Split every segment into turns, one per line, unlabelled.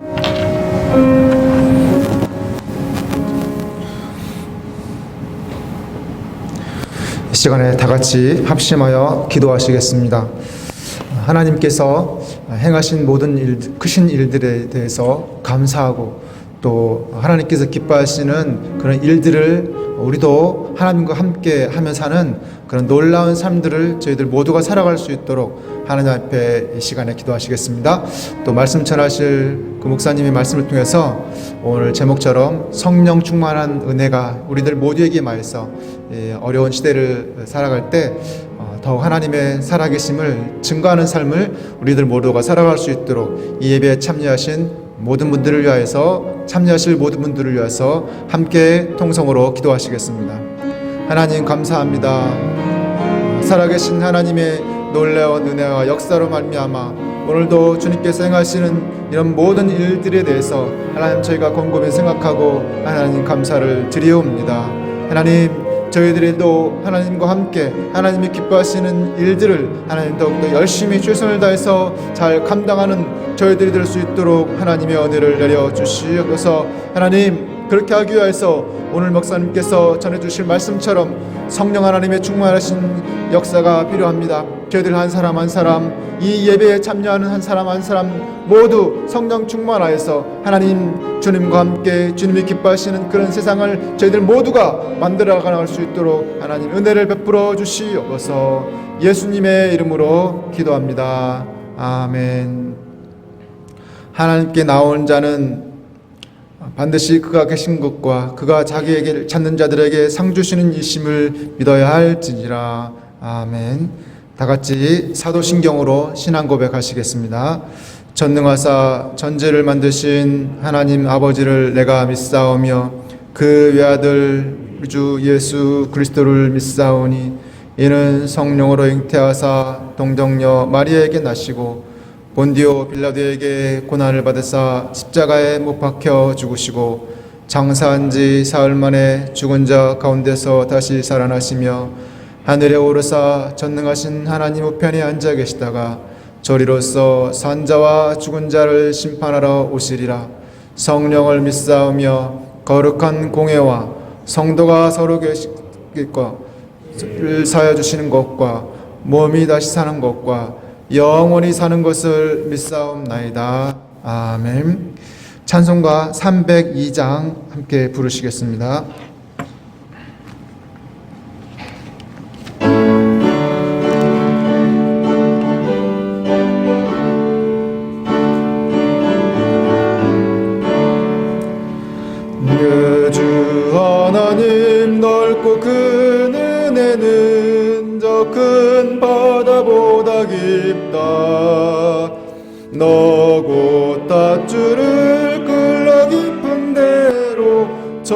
이 시간에 다 같이 합심하여 기도하시겠습니다. 하나님께서 행하신 모든 크신 일들에 대해서 감사하고 또 하나님께서 기뻐하시는 그런 일들을 우리도 하나님과 함께 하며 사는 그런 놀라운 삶들을 저희들 모두가 살아갈 수 있도록 하나님 앞에 이 시간에 기도하시겠습니다. 또 말씀 전하실 그 목사님의 말씀을 통해서 오늘 제목처럼 성령 충만한 은혜가 우리들 모두에게 임하여서 어려운 시대를 살아갈 때 더욱 하나님의 살아계심을 증거하는 삶을 우리들 모두가 살아갈 수 있도록 이 예배에 참여하신 모든 분들을 위하여서 참여하실 모든 분들을 위해서 함께 통성으로 기도하시겠습니다. 하나님 감사합니다. 살아계신 하나님의 놀라운 은혜와 역사로 말미암아 오늘도 주님께서 행하시는 이런 모든 일들에 대해서 하나님 저희가 곰곰이 생각하고 하나님 감사를 드리옵니다. 하나님 저희들도 하나님과 함께 하나님이 기뻐하시는 일들을 하나님 더욱더 열심히 최선을 다해서 잘 감당하는 저희들이 될 수 있도록 하나님의 은혜를 내려주시옵소서. 하나님 그렇게 하기 위해서 오늘 목사님께서 전해주실 말씀처럼 성령 하나님의 충만하신 역사가 필요합니다. 저희들 한 사람 한 사람 이 예배에 참여하는 한 사람 한 사람 모두 성령 충만하여서 하나님 주님과 함께 주님이 기뻐하시는 그런 세상을 저희들 모두가 만들어 나갈 수 있도록 하나님 은혜를 베풀어 주시옵소서. 예수님의 이름으로 기도합니다. 아멘. 하나님께 나온 자는 반드시 그가 계신 것과 그가 자기에게 찾는 자들에게 상 주시는 이심을 믿어야 할지니라. 아멘. 다 같이 사도신경으로 신앙 고백하시겠습니다. 전능하사 전지를 만드신 하나님 아버지를 내가 믿사오며 그 외아들 우리 주 예수 그리스도를 믿사오니 이는 성령으로 잉태하사 동정녀 마리아에게 나시고 본디오 빌라도에게 고난을 받으사 십자가에 못 박혀 죽으시고 장사한 지 사흘 만에 죽은 자 가운데서 다시 살아나시며 하늘에 오르사 전능하신 하나님 우편에 앉아 계시다가 저리로서 산자와 죽은 자를 심판하러 오시리라. 성령을 믿사오며 거룩한 공회와 성도가 서로 계시기과 를 사여 주시는 것과 몸이 다시 사는 것과 영원히 사는 것을 믿사옵나이다. 아멘. 찬송가 302장 함께 부르시겠습니다. 내 주 하나님 넓고 큰 은혜는 저 큰 바다보다 깊다. 너 곧 닷줄을 끌어 깊은 데로 저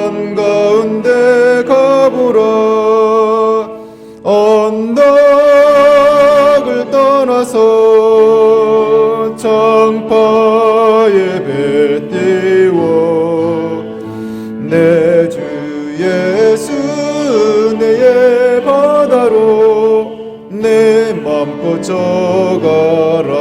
한가운데 가보라. 언덕을 떠나서 창파에 배 띄워 내 주 예수 은혜의 바다로 내 맘 꽂혀가라.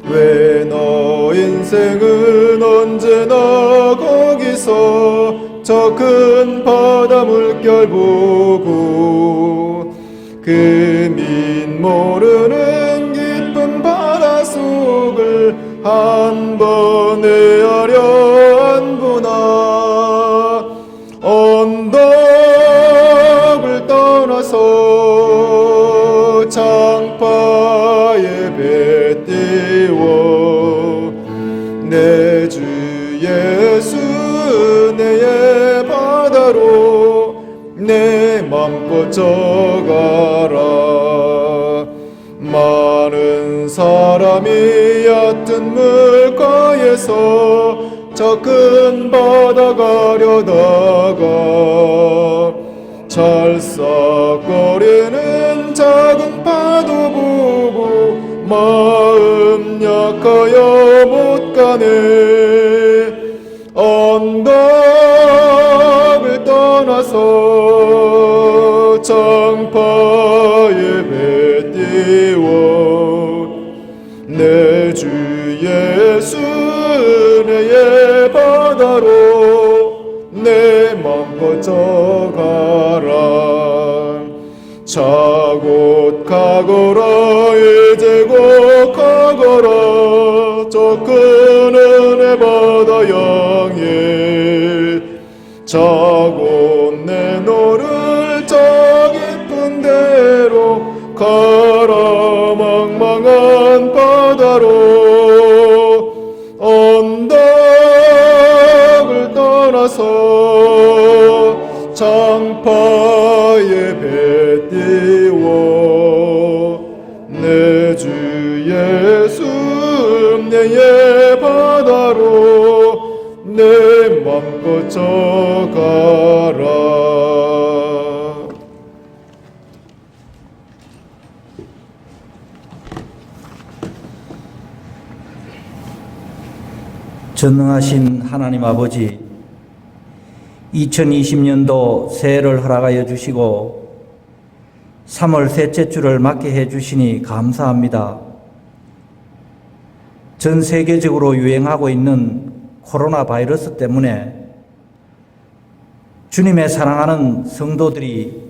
왜 너 인생은 언제나 거기서 저 큰 바다 물결 보고 그 민 모르는 깊은 바다 속을 한 번에 하려 안보나. 언덕을 떠나서 창파에 배 띄워 내 주 예수 은혜의 바다로 내 맘 꽂혀가라. 많은 사람이 얕은 물가에서 저 큰 바다 가려다가 찰싹거리는 작은 파도 보고 마음 약하여 못 가네. 언덕을 떠나서 창파에 배 띄워 내 주
거쳐가라. 자곧 가거라 이제 곧 가거라. 저 큰 은혜 받아 양해. 자곧 내 너를 저 깊은 데로 가라. 망망한 바다로 언덕을 떠나서 장파에 배 띄워 내 주 예수 은혜의 바다로 내 맘 거쳐가라.
전능하신 하나님 아버지, 2020년도 새해를 허락하여 주시고 3월 셋째 주를 맞게 해 주시니 감사합니다. 전 세계적으로 유행하고 있는 코로나 바이러스 때문에 주님의 사랑하는 성도들이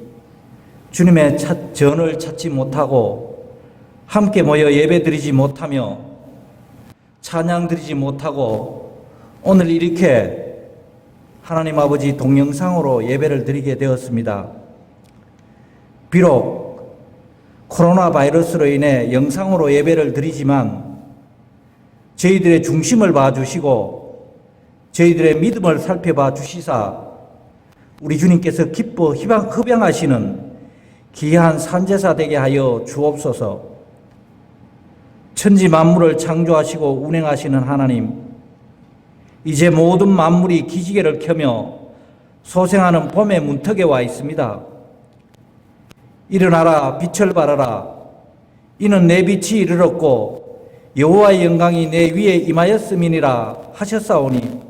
주님의 전을 찾지 못하고 함께 모여 예배드리지 못하며 찬양드리지 못하고 오늘 이렇게 하나님 아버지 동영상으로 예배를 드리게 되었습니다. 비록 코로나 바이러스로 인해 영상으로 예배를 드리지만 저희들의 중심을 봐주시고 저희들의 믿음을 살펴봐 주시사 우리 주님께서 기뻐 흡양하시는 귀한 산제사 되게 하여 주옵소서. 천지 만물을 창조하시고 운행하시는 하나님, 이제 모든 만물이 기지개를 켜며 소생하는 봄의 문턱에 와 있습니다. 일어나라 빛을 발하라. 이는 내 빛이 이르렀고 여호와의 영광이 내 위에 임하였음이니라 하셨사오니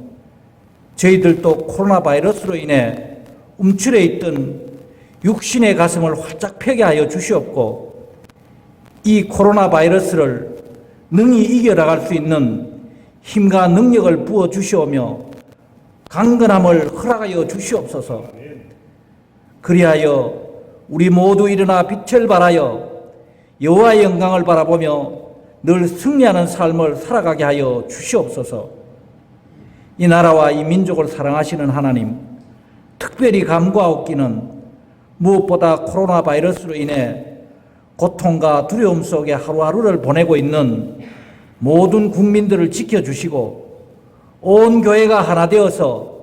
저희들도 코로나 바이러스로 인해 움츠려 있던 육신의 가슴을 활짝 펴게 하여 주시옵고 이 코로나 바이러스를 능히 이겨나갈 수 있는 힘과 능력을 부어 주시오며 강건함을 허락하여 주시옵소서. 그리하여 우리 모두 일어나 빛을 발하여 여호와의 영광을 바라보며 늘 승리하는 삶을 살아가게 하여 주시옵소서. 이 나라와 이 민족을 사랑하시는 하나님, 특별히 간구하옵기는 무엇보다 코로나 바이러스로 인해 고통과 두려움 속에 하루하루를 보내고 있는 모든 국민들을 지켜주시고 온 교회가 하나 되어서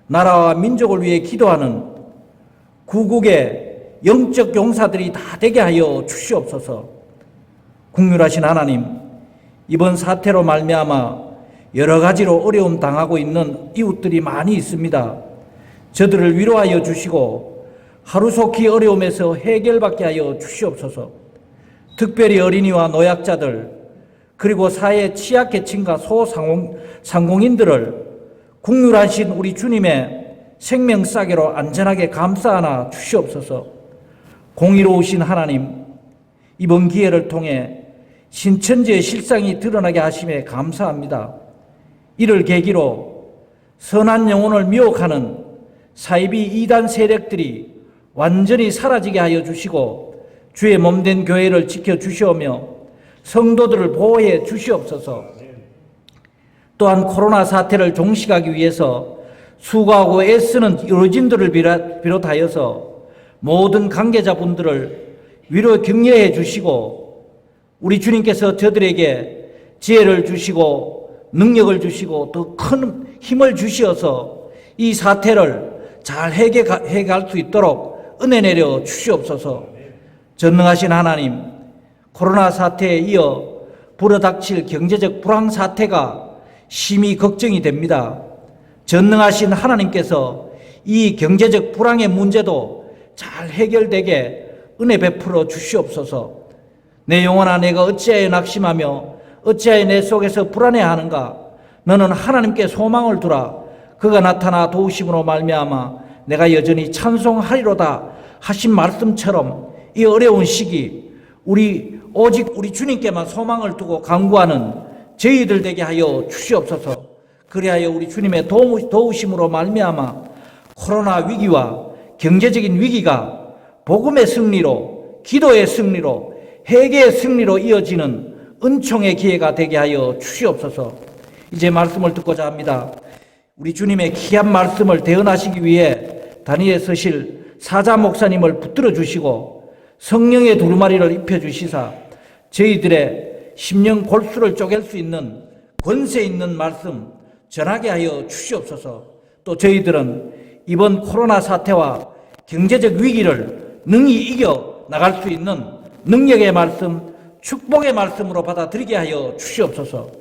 나라와 민족을 위해 기도하는 구국의 영적 용사들이 다 되게 하여 주시옵소서. 국률하신 하나님, 이번 사태로 말미암아 여러 가지로 어려움 당하고 있는 이웃들이 많이 있습니다. 저들을 위로하여 주시고 하루속히 어려움에서 해결받게 하여 주시옵소서. 특별히 어린이와 노약자들 그리고 사회 취약계층과 소상공인들을 국률하신 우리 주님의 생명싸개로 안전하게 감싸안아 주시옵소서. 공의로우신 하나님, 이번 기회를 통해 신천지의 실상이 드러나게 하심에 감사합니다. 이를 계기로 선한 영혼을 미혹하는 사이비 이단 세력들이 완전히 사라지게 하여 주시고 주의 몸된 교회를 지켜주시오며 성도들을 보호해 주시옵소서. 또한 코로나 사태를 종식하기 위해서 수고하고 애쓰는 의료진들을 비롯하여서 모든 관계자분들을 위로 격려해 주시고 우리 주님께서 저들에게 지혜를 주시고 능력을 주시고 더 큰 힘을 주시어서 이 사태를 잘 해결할 수 있도록 은혜 내려 주시옵소서. 전능하신 하나님, 코로나 사태에 이어 불어닥칠 경제적 불황 사태가 심히 걱정이 됩니다. 전능하신 하나님께서 이 경제적 불황의 문제도 잘 해결되게 은혜 베풀어 주시옵소서. 내 영혼아, 내가 어찌하여 낙심하며 어찌하여 내 속에서 불안해하는가? 너는 하나님께 소망을 두라. 그가 나타나 도우심으로 말미암아 내가 여전히 찬송하리로다 하신 말씀처럼 이 어려운 시기 오직 우리 주님께만 소망을 두고 간구하는 저희들 되게 하여 주시옵소서. 그리하여 우리 주님의 도우심으로 말미암아 코로나 위기와 경제적인 위기가 복음의 승리로, 기도의 승리로, 회개의 승리로 이어지는 은총의 기회가 되게 하여 주시옵소서. 이제 말씀을 듣고자 합니다. 우리 주님의 귀한 말씀을 대언하시기 위해 단위에 서실 사자 목사님을 붙들어 주시고 성령의 두루마리를 입혀 주시사 저희들의 심령 골수를 쪼갤 수 있는 권세 있는 말씀 전하게 하여 주시옵소서. 또 저희들은 이번 코로나 사태와 경제적 위기를 능히 이겨 나갈 수 있는 능력의 말씀, 축복의 말씀으로 받아들이게 하여 주시옵소서.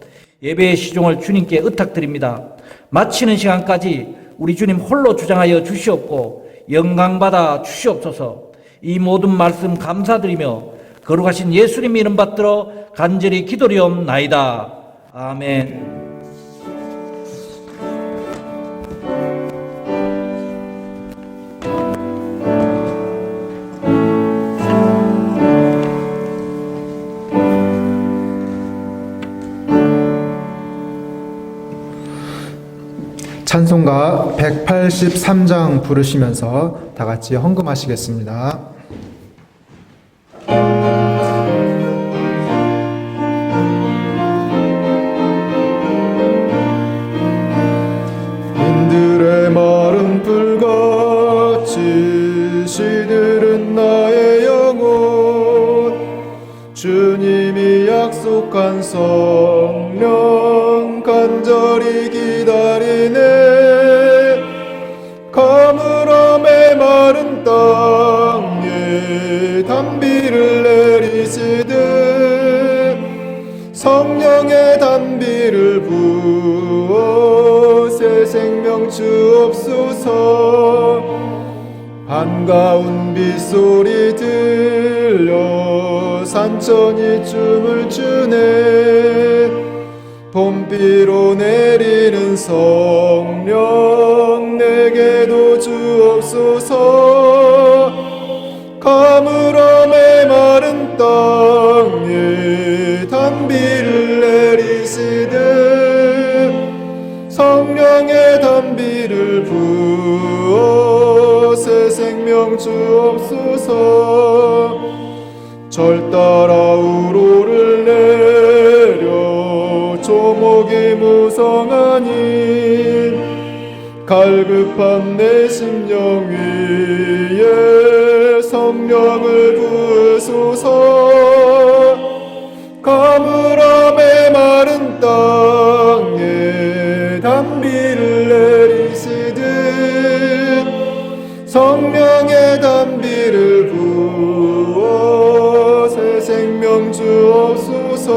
예배의 시종을 주님께 의탁드립니다. 마치는 시간까지 우리 주님 홀로 주장하여 주시옵고 영광받아 주시옵소서. 이 모든 말씀 감사드리며 거룩하신 예수님 이름 받들어 간절히 기도리옵나이다. 아멘.
찬송가 183장 부르시면서 다 같이 헌금하시겠습니다.
인들의 마른 불같이 시들은 나의 영혼 주님이 약속한 성령 간절히 기다리네 가물어 메마른 땅에 단비를 내리시듯 성령의 단비를 부어 새 생명 주옵소서. 한가운 빗소리 들려 산천이 춤을 추네 봄비로 내리는 성령 내게도 주옵소서. 가물어 메마른 땅에 단비를 내리시듯 성령의 단비를 부어 새 생명 주옵소서. 절 따라 우로를 내려 조목이 무성하니 갈급한 내 심령 위에 성령을 부으소서. 가물어 메마른 땅에 단비를 내리시듯 성령의 단비를 부어 새 생명 주옵소서.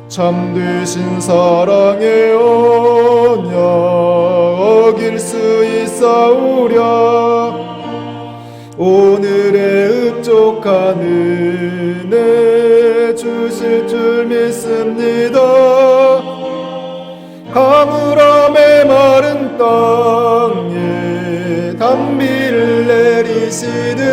참되신 사랑의 언약 어길 수 있사오랴. 오늘의 흡족한 은혜 주실 줄 믿습니다. 가물어 메마른 땅에 단비를 내리시듯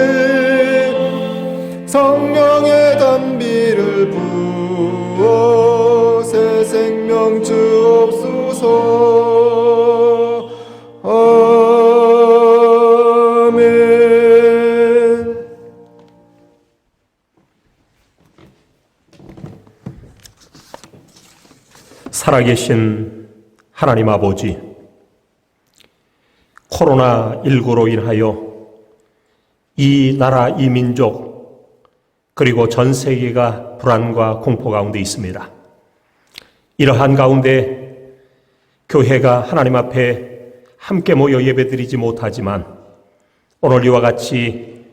성령의 단비를 부어 새 생명 주옵소서. 아멘.
살아계신 하나님 아버지, 코로나19로 인하여 이 나라, 이 민족, 그리고 전 세계가 불안과 공포 가운데 있습니다. 이러한 가운데 교회가 하나님 앞에 함께 모여 예배드리지 못하지만 오늘 이와 같이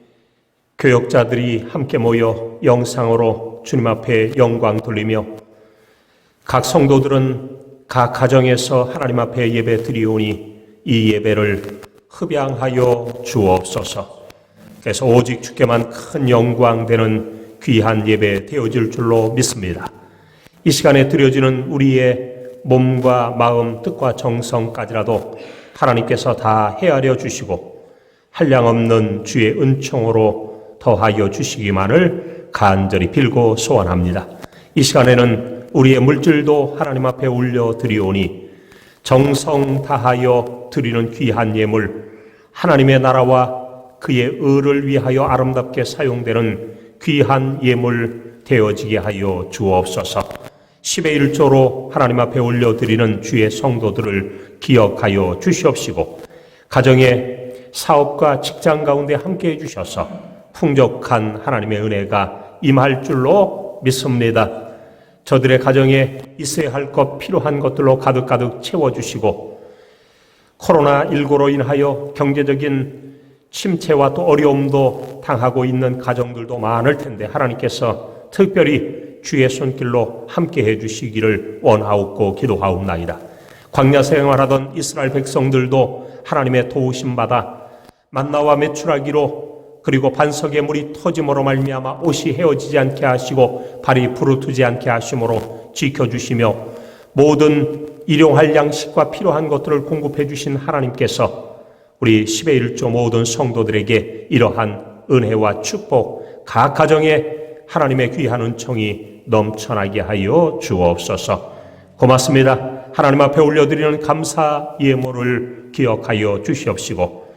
교역자들이 함께 모여 영상으로 주님 앞에 영광 돌리며 각 성도들은 각 가정에서 하나님 앞에 예배 드리오니 이 예배를 흡양하여 주옵소서. 그래서 오직 주께만 큰 영광 되는 귀한 예배 되어질 줄로 믿습니다. 이 시간에 드려지는 우리의 몸과 마음, 뜻과 정성까지라도 하나님께서 다 헤아려 주시고 한량없는 주의 은총으로 더하여 주시기만을 간절히 빌고 소원합니다. 이 시간에는 우리의 물질도 하나님 앞에 올려 드리오니 정성 다하여 드리는 귀한 예물, 하나님의 나라와 그의 의를 위하여 아름답게 사용되는 귀한 예물 되어지게 하여 주옵소서. 10의 1조로 하나님 앞에 올려드리는 주의 성도들을 기억하여 주시옵시고, 가정의 사업과 직장 가운데 함께 해주셔서 풍족한 하나님의 은혜가 임할 줄로 믿습니다. 저들의 가정에 있어야 할 것, 필요한 것들로 가득가득 채워주시고, 코로나19로 인하여 경제적인 침체와 또 어려움도 당하고 있는 가정들도 많을 텐데 하나님께서 특별히 주의 손길로 함께 해주시기를 원하옵고 기도하옵나이다. 광야 생활하던 이스라엘 백성들도 하나님의 도우심 받아 만나와 메추라기로, 그리고 반석의 물이 터짐으로 말미암아 옷이 헤어지지 않게 하시고 발이 부르트지 않게 하심으로 지켜주시며 모든 일용할 양식과 필요한 것들을 공급해 주신 하나님께서 우리 10의 1조 모든 성도들에게 이러한 은혜와 축복, 각 가정에 하나님의 귀한 은총이 넘쳐나게 하여 주옵소서. 고맙습니다. 하나님 앞에 올려드리는 감사 예물을 기억하여 주시옵시고,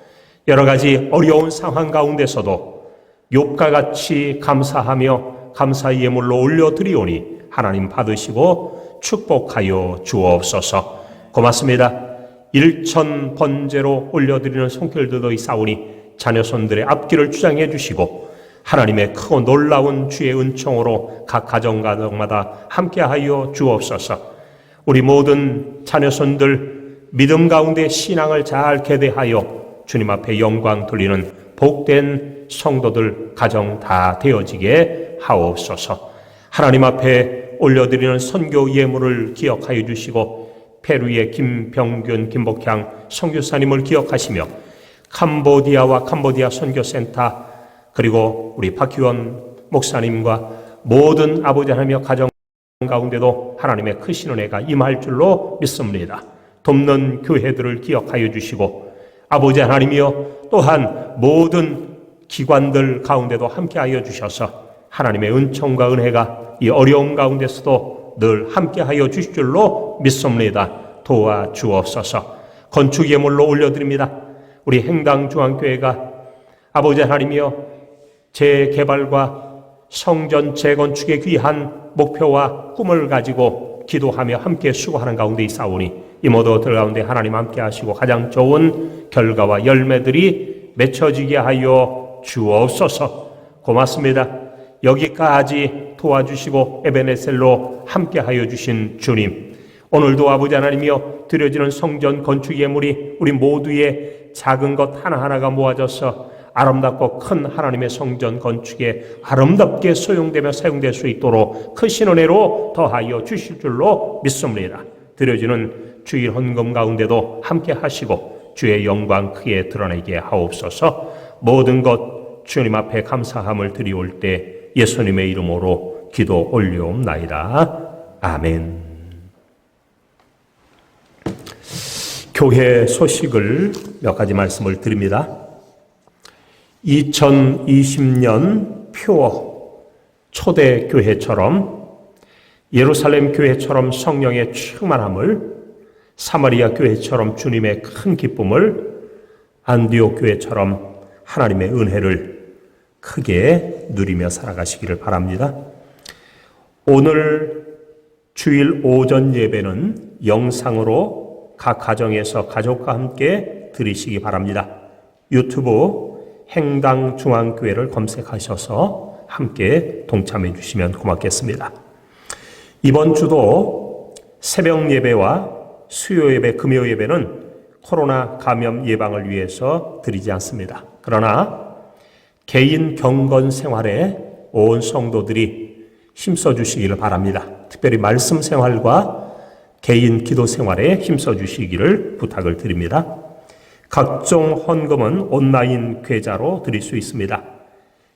여러 가지 어려운 상황 가운데서도 욥과 같이 감사하며 감사 예물로 올려드리오니 하나님 받으시고 축복하여 주옵소서. 고맙습니다. 1천 번제로 올려드리는 손길들도 있사오니 자녀손들의 앞길을 주장해 주시고 하나님의 크고 놀라운 주의 은총으로 각 가정마다 함께하여 주옵소서. 우리 모든 자녀손들 믿음 가운데 신앙을 잘 계대하여 주님 앞에 영광 돌리는 복된 성도들 가정 다 되어지게 하옵소서. 하나님 앞에 올려드리는 선교 예물을 기억하여 주시고 페루의 김병균, 김복향 선교사님을 기억하시며 캄보디아와 캄보디아 선교센터, 그리고 우리 박희원 목사님과 모든 아버지 하나님의 가정 가운데도 하나님의 크신 은혜가 임할 줄로 믿습니다. 돕는 교회들을 기억하여 주시고 아버지 하나님이여 또한 모든 기관들 가운데도 함께하여 주셔서 하나님의 은총과 은혜가 이 어려움 가운데서도 늘 함께하여 주실 줄로 믿습니다. 도와주옵소서. 건축 예물로 올려드립니다. 우리 행당중앙교회가 아버지 하나님이여 재개발과 성전 재건축의 귀한 목표와 꿈을 가지고 기도하며 함께 수고하는 가운데 있사오니 이 모두들 가운데 하나님 함께 하시고 가장 좋은 결과와 열매들이 맺혀지게 하여 주옵소서. 고맙습니다. 여기까지 도와주시고 에베네셀로 함께 하여 주신 주님, 오늘도 아버지 하나님이여 드려지는 성전 건축 예물이 우리 모두의 작은 것 하나하나가 모아져서 아름답고 큰 하나님의 성전 건축에 아름답게 소용되며 사용될 수 있도록 크신 은혜로 더하여 주실 줄로 믿습니다. 드려지는 주일 헌금 가운데도 함께 하시고 주의 영광 크게 드러내게 하옵소서. 모든 것 주님 앞에 감사함을 드리올 때 예수님의 이름으로 기도 올려옵나이다. 아멘. 교회 소식을 몇 가지 말씀을 드립니다. 2020년 표어 초대교회처럼 예루살렘 교회처럼 성령의 충만함을, 사마리아 교회처럼 주님의 큰 기쁨을, 안디옥 교회처럼 하나님의 은혜를 크게 누리며 살아가시기를 바랍니다. 오늘 주일 오전 예배는 영상으로 각 가정에서 가족과 함께 드리시기 바랍니다. 유튜브 행당중앙교회를 검색하셔서 함께 동참해 주시면 고맙겠습니다. 이번 주도 새벽 예배와 수요 예배, 금요 예배는 코로나 감염 예방을 위해서 드리지 않습니다. 그러나 개인 경건 생활에 온 성도들이 힘써 주시기를 바랍니다. 특별히 말씀 생활과 개인 기도 생활에 힘써 주시기를 부탁을 드립니다. 각종 헌금은 온라인 계좌로 드릴 수 있습니다.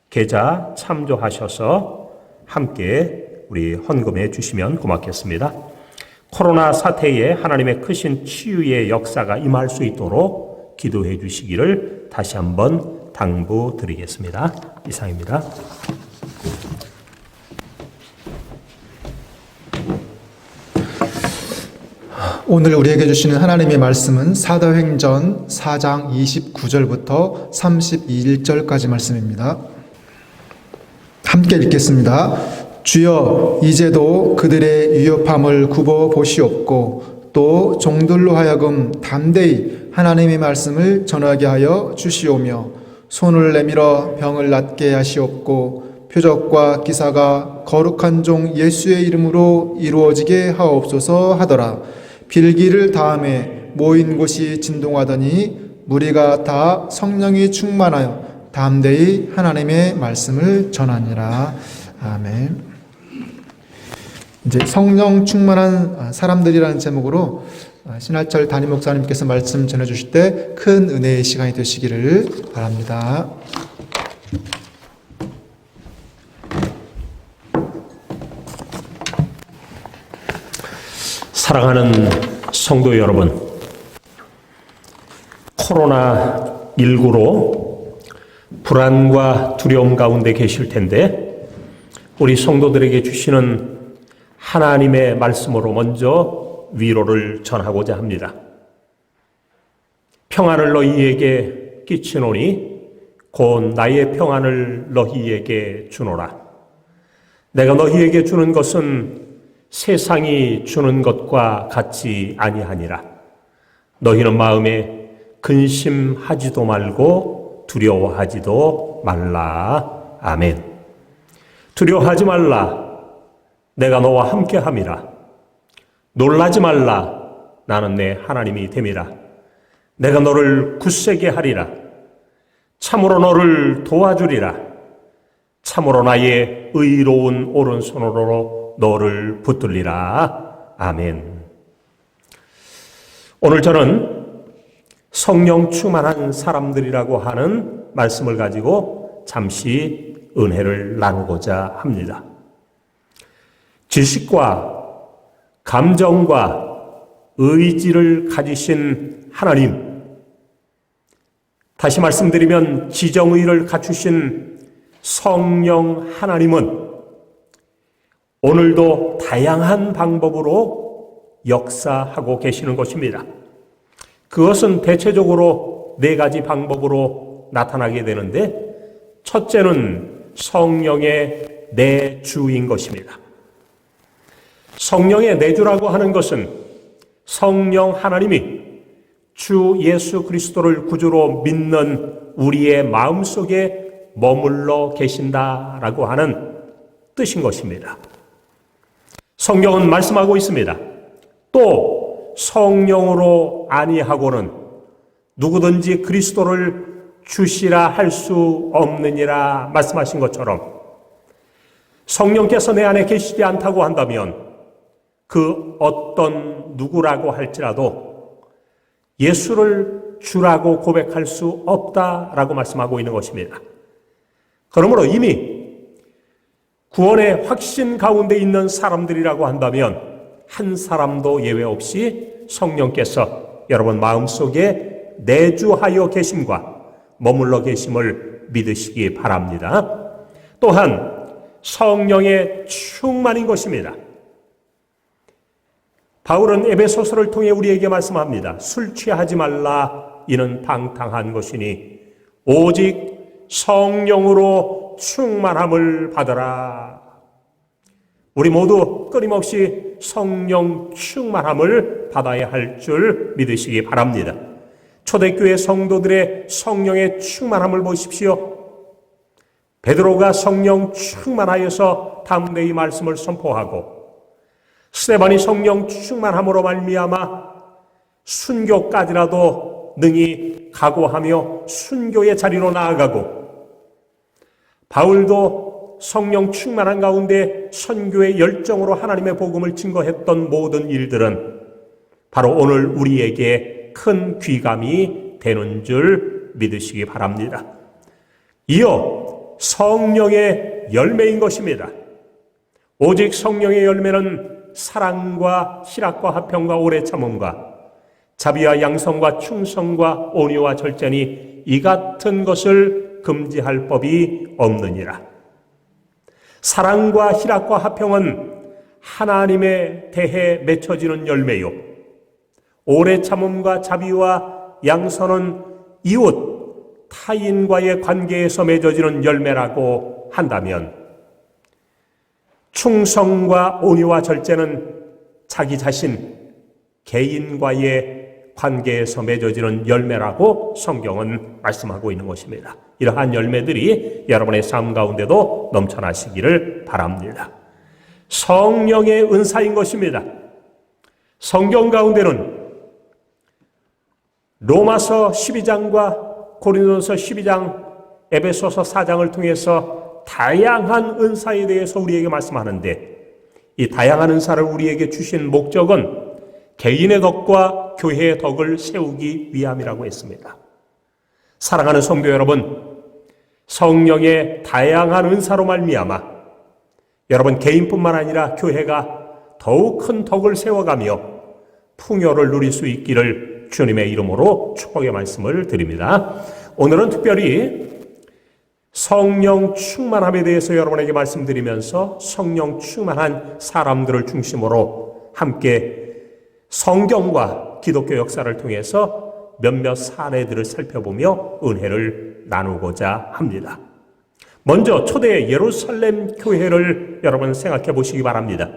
계좌 참조하셔서 함께 우리 헌금해 주시면 고맙겠습니다. 코로나 사태에 하나님의 크신 치유의 역사가 임할 수 있도록 기도해 주시기를 다시 한번 당부드리겠습니다. 이상입니다.
오늘 우리에게 주시는 하나님의 말씀은 사도행전 4장 29절부터 32절까지 말씀입니다. 함께 읽겠습니다. 주여, 이제도 그들의 위협함을 굽어 보시옵고 또 종들로 하여금 담대히 하나님의 말씀을 전하게 하여 주시오며 손을 내밀어 병을 낫게 하시옵고 표적과 기사가 거룩한 종 예수의 이름으로 이루어지게 하옵소서 하더라. 빌기를 다음에 모인 곳이 진동하더니 무리가 다 성령이 충만하여 담대히 하나님의 말씀을 전하니라. 아멘. 이제 성령 충만한 사람들이라는 제목으로 신할철 담임 목사님께서 말씀 전해주실 때 큰 은혜의 시간이 되시기를 바랍니다.
사랑하는 성도 여러분, 코로나19로 불안과 두려움 가운데 계실 텐데 우리 성도들에게 주시는 하나님의 말씀으로 먼저 위로를 전하고자 합니다. 평안을 너희에게 끼치노니 곧 나의 평안을 너희에게 주노라. 내가 너희에게 주는 것은 세상이 주는 것과 같이 아니하니라. 너희는 마음에 근심하지도 말고 두려워하지도 말라. 아멘. 두려워하지 말라. 내가 너와 함께함이라. 놀라지 말라. 나는 내 하나님이 됨이라. 내가 너를 굳세게 하리라. 참으로 너를 도와주리라. 참으로 나의 의로운 오른손으로 너를 붙들리라. 아멘. 오늘 저는 성령 충만한 사람들이라고 하는 말씀을 가지고 잠시 은혜를 나누고자 합니다. 지식과 감정과 의지를 가지신 하나님, 다시 말씀드리면 지정의를 갖추신 성령 하나님은 오늘도 다양한 방법으로 역사하고 계시는 것입니다. 그것은 대체적으로 4가지 방법으로 나타나게 되는데, 첫째는 성령의 내주인 것입니다. 성령의 내주라고 하는 것은 성령 하나님이 주 예수 그리스도를 구주로 믿는 우리의 마음속에 머물러 계신다라고 하는 뜻인 것입니다. 성경은 말씀하고 있습니다. 또 성령으로 아니하고는 누구든지 그리스도를 주시라 할 수 없느니라 말씀하신 것처럼 성령께서 내 안에 계시지 않다고 한다면 그 어떤 누구라고 할지라도 예수를 주라고 고백할 수 없다라고 말씀하고 있는 것입니다. 그러므로 이미 구원의 확신 가운데 있는 사람들이라고 한다면 한 사람도 예외 없이 성령께서 여러분 마음속에 내주하여 계심과 머물러 계심을 믿으시기 바랍니다. 또한 성령의 충만인 것입니다. 바울은 에베소서를 통해 우리에게 말씀합니다. 술 취하지 말라. 이는 방탕한 것이니 오직 성령으로 충만함을 받으라. 우리 모두 끊임없이 성령 충만함을 받아야 할 줄 믿으시기 바랍니다. 초대교회 성도들의 성령의 충만함을 보십시오. 베드로가 성령 충만하여서 담대히 말씀을 선포하고 스데반이 성령 충만함으로 말미암아 순교까지라도 능히 각오하며 순교의 자리로 나아가고, 바울도 성령 충만한 가운데 선교의 열정으로 하나님의 복음을 증거했던 모든 일들은 바로 오늘 우리에게 큰 귀감이 되는 줄 믿으시기 바랍니다. 이어 성령의 열매인 것입니다. 오직 성령의 열매는 사랑과 희락과 화평과 오래 참음과 자비와 양성과 충성과 온유와 절제니 이 같은 것을 금지할 법이 없느니라. 사랑과 희락과 화평은 하나님에 대해 맺혀지는 열매요, 오래 참음과 자비와 양선은 이웃 타인과의 관계에서 맺어지는 열매라고 한다면, 충성과 온유와 절제는 자기 자신, 개인과의 관계에서 맺어지는 열매라고 성경은 말씀하고 있는 것입니다. 이러한 열매들이 여러분의 삶 가운데도 넘쳐나시기를 바랍니다. 성령의 은사인 것입니다. 성경 가운데는 로마서 12장과 고린도서 12장, 에베소서 4장을 통해서 다양한 은사에 대해서 우리에게 말씀하는데, 이 다양한 은사를 우리에게 주신 목적은 개인의 덕과 교회의 덕을 세우기 위함이라고 했습니다. 사랑하는 성도 여러분, 성령의 다양한 은사로 말미암아 여러분 개인뿐만 아니라 교회가 더욱 큰 덕을 세워가며 풍요를 누릴 수 있기를 주님의 이름으로 축복의 말씀을 드립니다. 오늘은 특별히 성령 충만함에 대해서 여러분에게 말씀드리면서 성령 충만한 사람들을 중심으로 함께 성경과 기독교 역사를 통해서 몇몇 사례들을 살펴보며 은혜를 나누고자 합니다. 먼저 초대 예루살렘 교회를 여러분 생각해 보시기 바랍니다.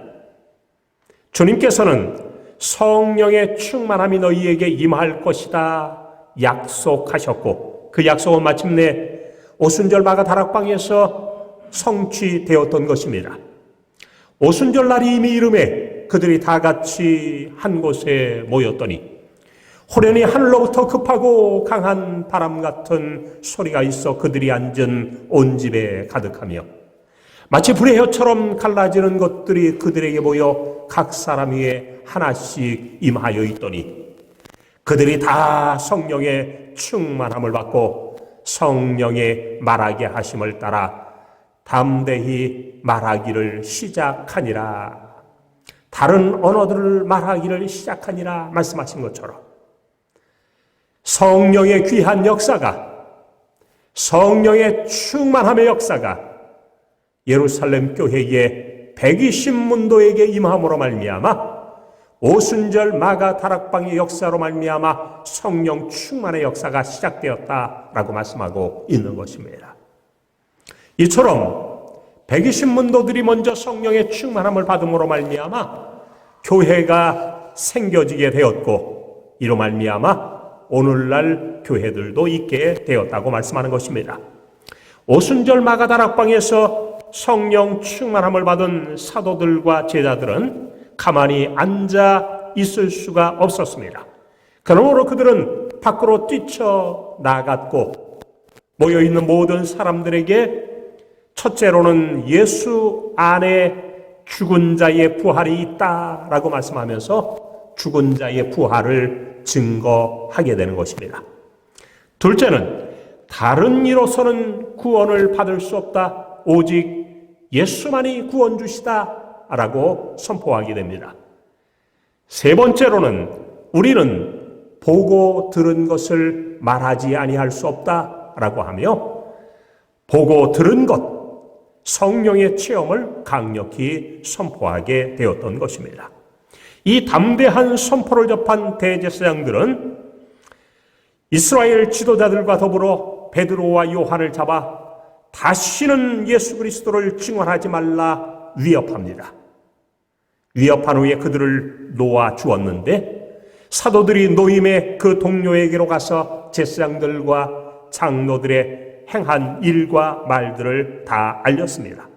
주님께서는 성령의 충만함이 너희에게 임할 것이다 약속하셨고, 그 약속은 마침내 오순절 마가 다락방에서 성취되었던 것입니다. 오순절 날이 이미 이름에 그들이 다 같이 한 곳에 모였더니 호련히 하늘로부터 급하고 강한 바람 같은 소리가 있어 그들이 앉은 온 집에 가득하며, 마치 불의 혀처럼 갈라지는 것들이 그들에게 보여 각 사람 위에 하나씩 임하여 있더니, 그들이 다 성령의 충만함을 받고 성령의 말하게 하심을 따라 담대히 말하기를 시작하니라. 다른 언어들을 말하기를 시작하니라 말씀하신 것처럼 성령의 귀한 역사가, 성령의 충만함의 역사가 예루살렘 교회의 120문도에게 임함으로 말미암아 오순절 마가 다락방의 역사로 말미암아 성령 충만의 역사가 시작되었다라고 말씀하고 있는 것입니다. 이처럼 120문도들이 먼저 성령의 충만함을 받음으로 말미암아 교회가 생겨지게 되었고, 이로 말미암아 오늘날 교회들도 있게 되었다고 말씀하는 것입니다. 오순절 마가다락방에서 성령 충만함을 받은 사도들과 제자들은 가만히 앉아 있을 수가 없었습니다. 그러므로 그들은 밖으로 뛰쳐나갔고 모여있는 모든 사람들에게 첫째로는 예수 안에 죽은 자의 부활이 있다라고 말씀하면서 죽은 자의 부활을 증거하게 되는 것입니다. 둘째는 다른 이로서는 구원을 받을 수 없다, 오직 예수만이 구원 주시다라고 선포하게 됩니다. 세 번째로는 우리는 보고 들은 것을 말하지 아니할 수 없다라고 하며, 보고 들은 것, 성령의 체험을 강력히 선포하게 되었던 것입니다. 이 담대한 선포를 접한 대제사장들은 이스라엘 지도자들과 더불어 베드로와 요한을 잡아 다시는 예수 그리스도를 증언하지 말라 위협합니다. 위협한 후에 그들을 놓아 주었는데, 사도들이 노임의 그 동료에게로 가서 제사장들과 장로들의 행한 일과 말들을 다 알렸습니다.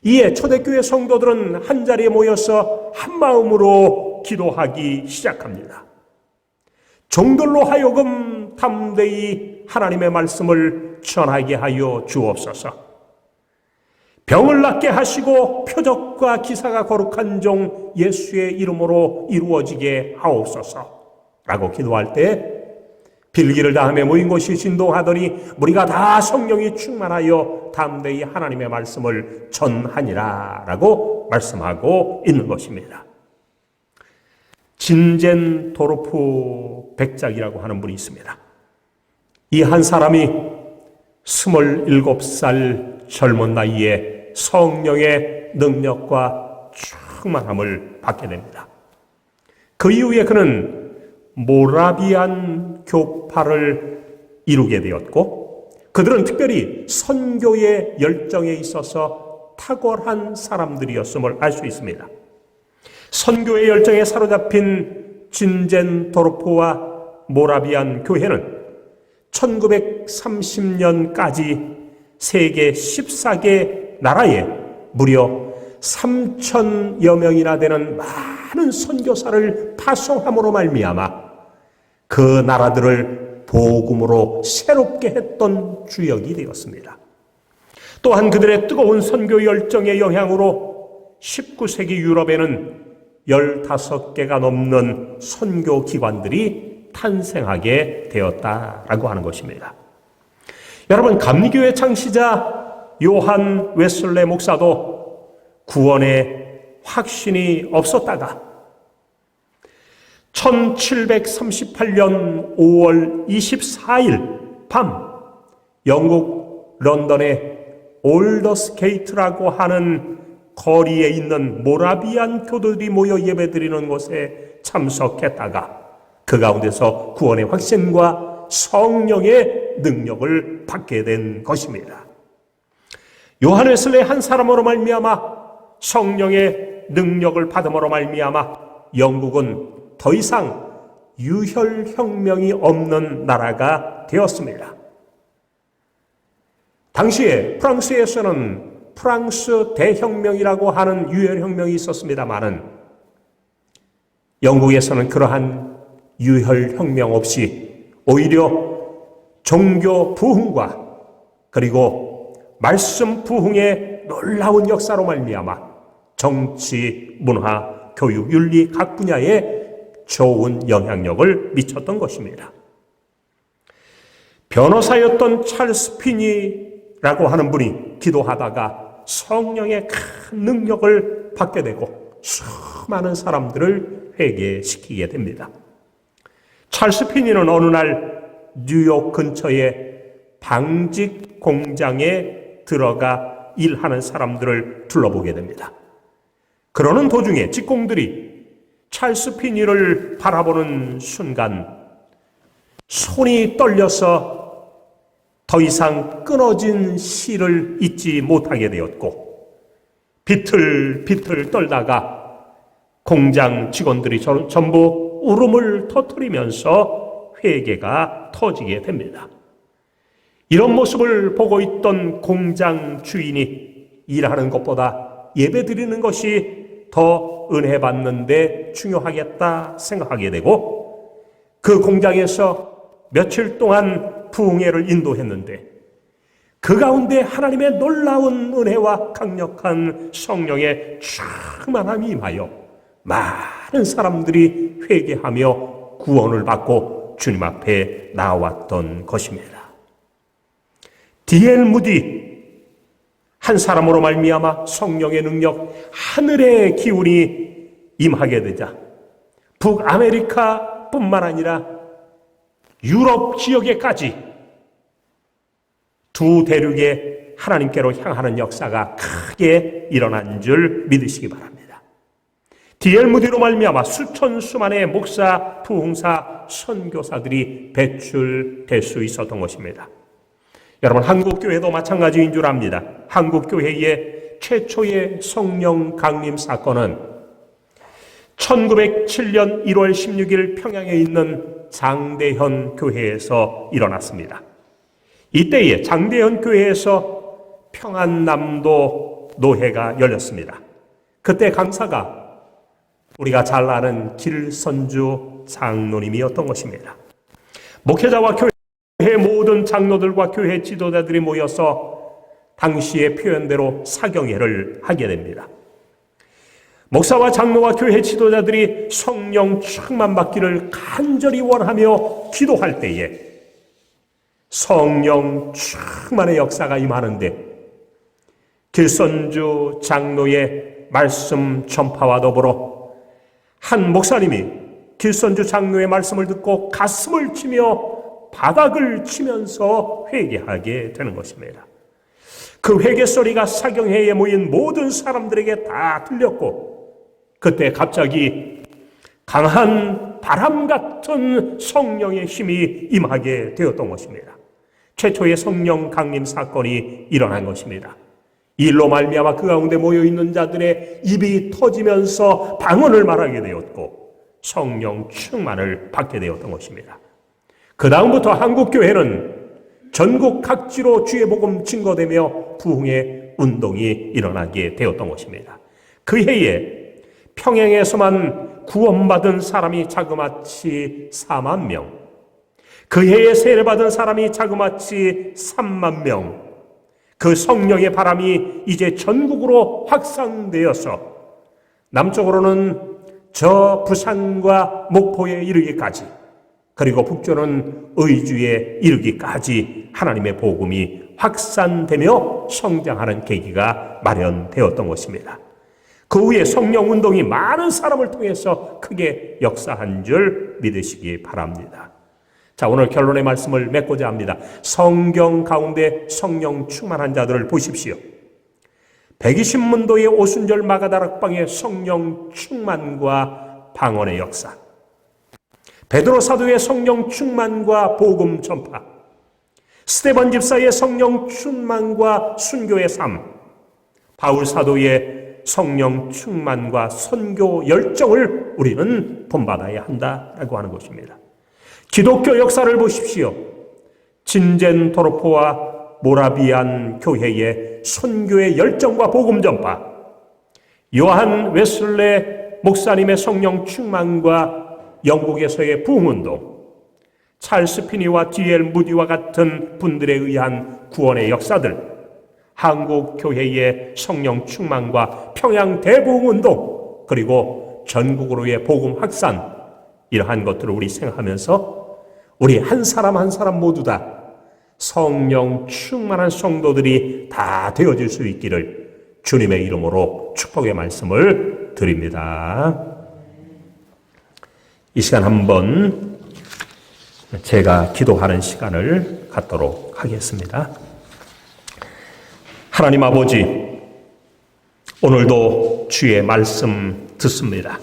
이에 초대교회 성도들은 한자리에 모여서 한마음으로 기도하기 시작합니다. 종들로 하여금 담대히 하나님의 말씀을 전하게 하여 주옵소서. 병을 낫게 하시고 표적과 기사가 거룩한 종 예수의 이름으로 이루어지게 하옵소서 라고 기도할 때 빌기를 다음에 모인 곳이 진동하더니 무리가 다 성령이 충만하여 담대히 하나님의 말씀을 전하니라 라고 말씀하고 있는 것입니다. 진젠 도르프 백작이라고 하는 분이 있습니다. 이 한 사람이 27살 젊은 나이에 성령의 능력과 충만함을 받게 됩니다. 그 이후에 그는 모라비안 교파를 이루게 되었고, 그들은 특별히 선교의 열정에 있어서 탁월한 사람들이었음을 알 수 있습니다. 선교의 열정에 사로잡힌 진젠도르프와 모라비안 교회는 1930년까지 세계 14개 나라에 무려 3,000여 명이나 되는 많은 선교사를 파송함으로 말미암아 그 나라들을 복음으로 새롭게 했던 주역이 되었습니다. 또한 그들의 뜨거운 선교 열정의 영향으로 19세기 유럽에는 15개가 넘는 선교 기관들이 탄생하게 되었다라고 하는 것입니다. 여러분, 감리교회 창시자 요한 웨슬레 목사도 구원의 확신이 없었다가 1738년 5월 24일 밤 영국 런던의 올더스게이트라고 하는 거리에 있는 모라비안 교도들이 모여 예배드리는 곳에 참석했다가 그 가운데서 구원의 확신과 성령의 능력을 받게 된 것입니다. 요한 웨슬레 한 사람으로 말미암아 성령의 능력을 받음으로 말미암아 영국은 더 이상 유혈혁명이 없는 나라가 되었습니다. 당시에 프랑스에서는 프랑스 대혁명이라고 하는 유혈혁명이 있었습니다마는 영국에서는 그러한 유혈혁명 없이 오히려 종교 부흥과 그리고 말씀 부흥의 놀라운 역사로 말미암아 정치, 문화, 교육, 윤리 각 분야에 좋은 영향력을 미쳤던 것입니다. 변호사였던 찰스 피니라고 하는 분이 기도하다가 성령의 큰 능력을 받게 되고 수많은 사람들을 회개시키게 됩니다. 찰스 피니는 어느 날 뉴욕 근처의 방직 공장에 들어가 일하는 사람들을 둘러보게 됩니다. 그러는 도중에 직공들이 찰스 피니를 바라보는 순간 손이 떨려서 더 이상 끊어진 실을 잊지 못하게 되었고 비틀비틀 떨다가 공장 직원들이 전부 울음을 터뜨리면서 회개가 터지게 됩니다. 이런 모습을 보고 있던 공장 주인이 일하는 것보다 예배드리는 것이 더 은혜 받는데 중요하겠다 생각하게 되고 그 공장에서 며칠 동안 부흥회를 인도했는데 그 가운데 하나님의 놀라운 은혜와 강력한 성령의 충만함이 임하여 많은 사람들이 회개하며 구원을 받고 주님 앞에 나왔던 것입니다. D.L. 무디 한 사람으로 말미암아 성령의 능력, 하늘의 기운이 임하게 되자 북아메리카뿐만 아니라 유럽 지역에까지 두 대륙의 하나님께로 향하는 역사가 크게 일어난 줄 믿으시기 바랍니다. D.L. 무디로 말미암아 수천 수만의 목사, 부흥사, 선교사들이 배출될 수 있었던 것입니다. 여러분, 한국교회도 마찬가지인 줄 압니다. 한국교회의 최초의 성령 강림 사건은 1907년 1월 16일 평양에 있는 장대현 교회에서 일어났습니다. 이때에 장대현 교회에서 평안남도 노회가 열렸습니다. 그때 강사가 우리가 잘 아는 길선주 장로님이었던 것입니다. 목회자와 교회 모든 장로들과 교회 지도자들이 모여서 당시의 표현대로 사경회를 하게 됩니다. 목사와 장로와 교회 지도자들이 성령 충만 받기를 간절히 원하며 기도할 때에 성령 충만의 역사가 임하는데 길선주 장로의 말씀 전파와 더불어 한 목사님이 길선주 장로의 말씀을 듣고 가슴을 치며 바닥을 치면서 회개하게 되는 것입니다. 그 회개 소리가 사경회에 모인 모든 사람들에게 다 들렸고 그때 갑자기 강한 바람 같은 성령의 힘이 임하게 되었던 것입니다. 최초의 성령 강림 사건이 일어난 것입니다. 이 일로 말미암아 그 가운데 모여있는 자들의 입이 터지면서 방언을 말하게 되었고 성령 충만을 받게 되었던 것입니다. 그 다음부터 한국교회는 전국 각지로 주의 복음 증거되며 부흥의 운동이 일어나게 되었던 것입니다. 그 해에 평양에서만 구원받은 사람이 자그마치 4만 명, 그 해에 세례받은 사람이 자그마치 3만 명, 그 성령의 바람이 이제 전국으로 확산되어서 남쪽으로는 저 부산과 목포에 이르기까지, 그리고 북쪽은 의주에 이르기까지 하나님의 복음이 확산되며 성장하는 계기가 마련되었던 것입니다. 그 후에 성령 운동이 많은 사람을 통해서 크게 역사한 줄 믿으시기 바랍니다. 자, 오늘 결론의 말씀을 맺고자 합니다. 성경 가운데 성령 충만한 자들을 보십시오. 120문도의 오순절 마가다락방의 성령 충만과 방언의 역사, 베드로 사도의 성령 충만과 복음 전파, 스데반 집사의 성령 충만과 순교의 삶, 바울 사도의 성령 충만과 선교 열정을 우리는 본받아야 한다라고 하는 것입니다. 기독교 역사를 보십시오. 진젠 도르포와 모라비안 교회의 선교의 열정과 복음 전파, 요한 웨슬레 목사님의 성령 충만과 영국에서의 부흥운동, 찰스 피니와 D.L. 무디와 같은 분들에 의한 구원의 역사들, 한국 교회의 성령 충만과 평양 대부흥운동, 그리고 전국으로의 복음 확산, 이러한 것들을 우리 생각하면서 우리 한 사람 한 사람 모두 다 성령 충만한 성도들이 다 되어질 수 있기를 주님의 이름으로 축복의 말씀을 드립니다. 이 시간 한번 제가 기도하는 시간을 갖도록 하겠습니다. 하나님 아버지, 오늘도 주의 말씀 듣습니다.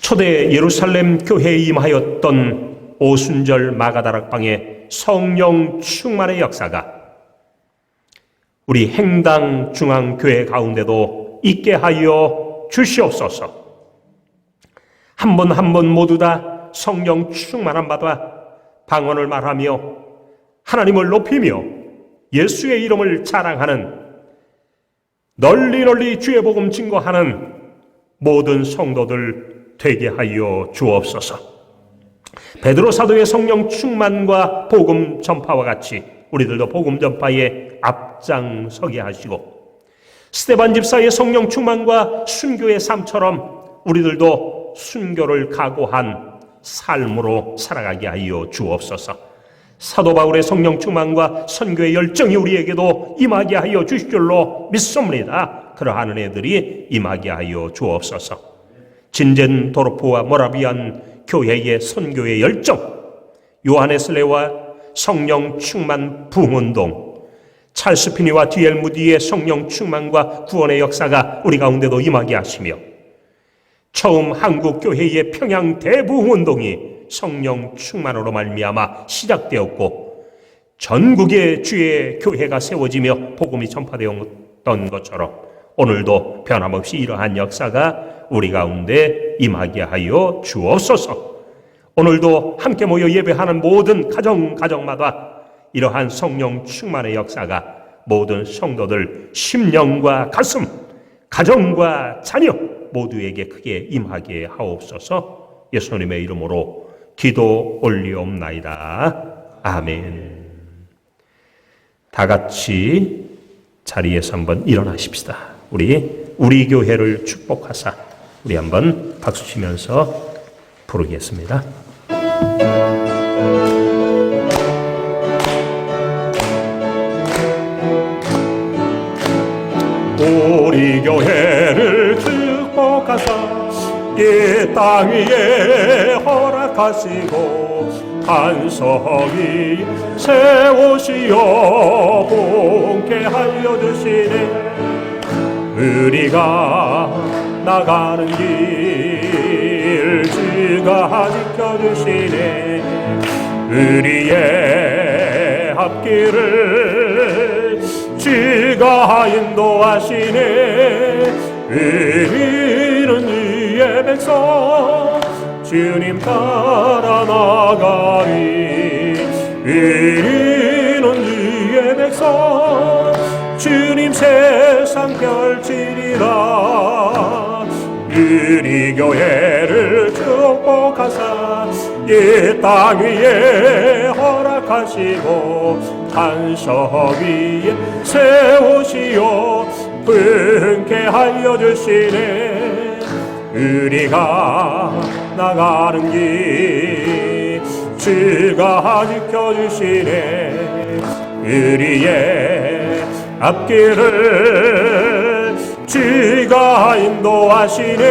초대 예루살렘 교회에 임하였던 오순절 마가다락방의 성령 충만의 역사가 우리 행당 중앙교회 가운데도 있게 하여 주시옵소서. 한 분 한 분 모두 다 성령 충만함 받아 방언을 말하며 하나님을 높이며 예수의 이름을 자랑하는, 널리 널리 주의 복음 증거하는 모든 성도들 되게 하여 주옵소서. 베드로 사도의 성령 충만과 복음 전파와 같이 우리들도 복음 전파에 앞장서게 하시고, 스데반 집사의 성령 충만과 순교의 삶처럼 우리들도 순교를 각오한 삶으로 살아가게 하여 주옵소서. 사도 바울의 성령 충만과 선교의 열정이 우리에게도 임하게 하여 주실 줄로 믿습니다. 그러한 은혜들이 임하게 하여 주옵소서. 진젠 도르포와 모라비안 교회의 선교의 열정, 요하네슬레와 성령 충만 부흥운동, 찰스 피니와 D.L. 무디의 성령 충만과 구원의 역사가 우리 가운데도 임하게 하시며, 처음 한국교회의 평양 대부흥운동이 성령 충만으로 말미암아 시작되었고 전국에 주의 교회가 세워지며 복음이 전파되었던 것처럼 오늘도 변함없이 이러한 역사가 우리 가운데 임하게 하여 주옵소서. 오늘도 함께 모여 예배하는 모든 가정마다 이러한 성령 충만의 역사가 모든 성도들 심령과 가슴, 가정과 자녀 모두에게 크게 임하게 하옵소서. 예수님의 이름으로 기도 올리옵나이다. 아멘. 다 같이 자리에서 한번 일어나십시다. 우리 교회를 축복하사 우리 한번 박수 치면서 부르겠습니다. 우리 교회를 축복하사 이 땅 위에 허락하시고 반석이 세우시어 본게 하여 주시네. 우리가 나가는 길 주가 지켜주시네. 우리의 앞길을 주가 인도하시네. 우리는 주의 백성 주님 따라 나가리. 우리는 주의 백성 주님 세상 펼치리라. 우리 교회를 축복하사 이 땅 위에 허락하시고 반석 위에 세우시어 분케 하여 주시네. 우리가 나가는 길 주가 지켜주시네. 우리의 앞길을 주가 인도하시네.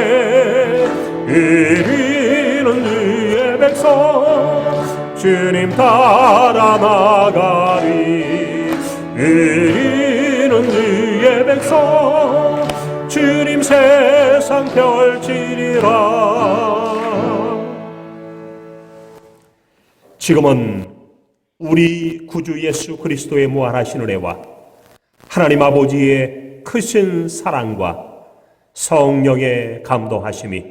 우리는 주의 백성 주님 따라 나가리. 우리는 주의 백성 주님 세상 펼치리라. 지금은 우리 구주 예수 그리스도의 무한하신 은혜와 하나님 아버지의 크신 사랑과 성령의 감동하심이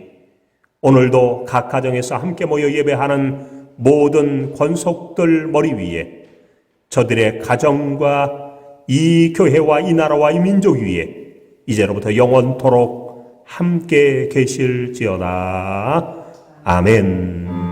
오늘도 각 가정에서 함께 모여 예배하는 모든 권속들 머리 위에, 저들의 가정과 이 교회와 이 나라와 이 민족 위에 이제로부터 영원토록 함께 계실지어다. 아멘.